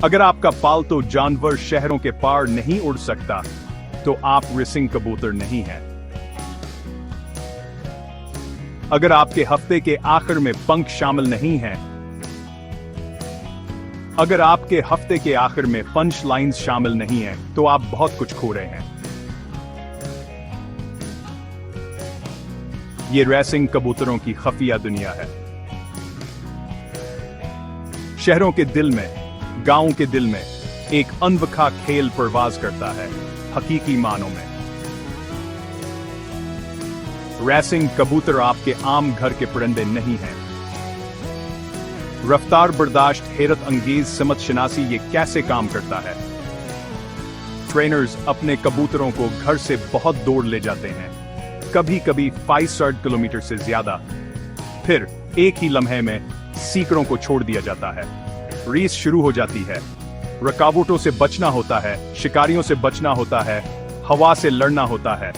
अगर आपका पालतू जानवर शहरों के पार नहीं उड़ सकता, तो आप रेसिंग कबूतर नहीं हैं। अगर आपके हफ्ते के आखिर में पंख शामिल नहीं हैं, अगर आपके हफ्ते के आखिर में पंच लाइंस शामिल नहीं हैं, तो आप बहुत कुछ खो रहे हैं। ये रेसिंग कबूतरों की खुफिया दुनिया है। शहरों के दिल में, गांवों के दिल में एक अनोखा खेल परवाज करता है, हकीकी मानों में। रेसिंग कबूतर आपके आम घर के परिंदे नहीं हैं। रफ्तार बर्दाश्त, हैरत अंगेज समझ शनासी, ये कैसे काम करता है? ट्रेनर्स अपने कबूतरों को घर से बहुत दूर ले जाते हैं, कभी कभी 500 किलोमीटर से ज्यादा। फिर एक ही लम्हे में सीकरों को छोड़ दिया जाता है। रेस शुरू हो जाती है। रुकावटों से बचना होता है, शिकारियों से बचना होता है, हवा से लड़ना होता है।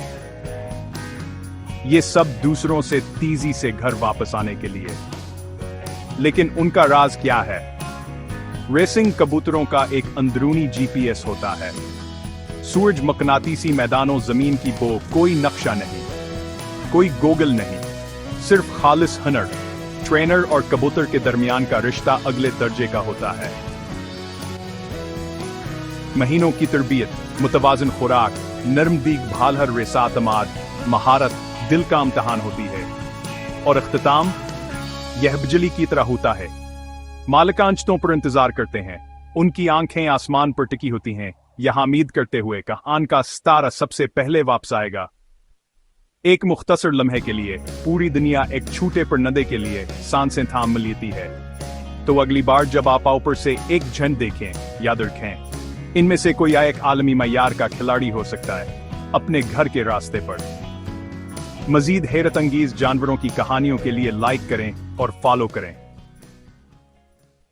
ये सब दूसरों से तेजी से घर वापस आने के लिए। लेकिन उनका राज क्या है? रेसिंग कबूतरों का एक अंदरूनी जीपीएस होता है। सूरज मकनातीसी मैदानों, जमीन की बो, कोई नक्शा नहीं, कोई गोगल नहीं, सिर्फ खालिस हुनर। ट्रेनर और कबूतर के दरमियान का रिश्ता अगले दर्जे का होता है। महीनों की तरबियत, मुतवाज़िन खुराक, नर्म देखभाल, हर रेसातमाद, महारत, दिल का इम्तिहान होती है। और इख्तिताम यह बिजली की तरह होता है। मालिकांचतों पर इंतजार करते हैं, उनकी आंखें आसमान पर टिकी होती हैं, यहां उम्मीद करते हुए कहान का सितारा सबसे पहले वापस आएगा। एक मुख्तसर लम्हे के लिए पूरी दुनिया एक छूटे पर नदे के लिए सांसें थाम लेती है। तो अगली बार जब आप ऊपर से एक झंड देखें, याद रखें इनमें से कोई एक आलमी मयार का खिलाड़ी हो सकता है अपने घर के रास्ते पर। मजीद हैरत अंगेज जानवरों की कहानियों के लिए लाइक करें और फॉलो करें।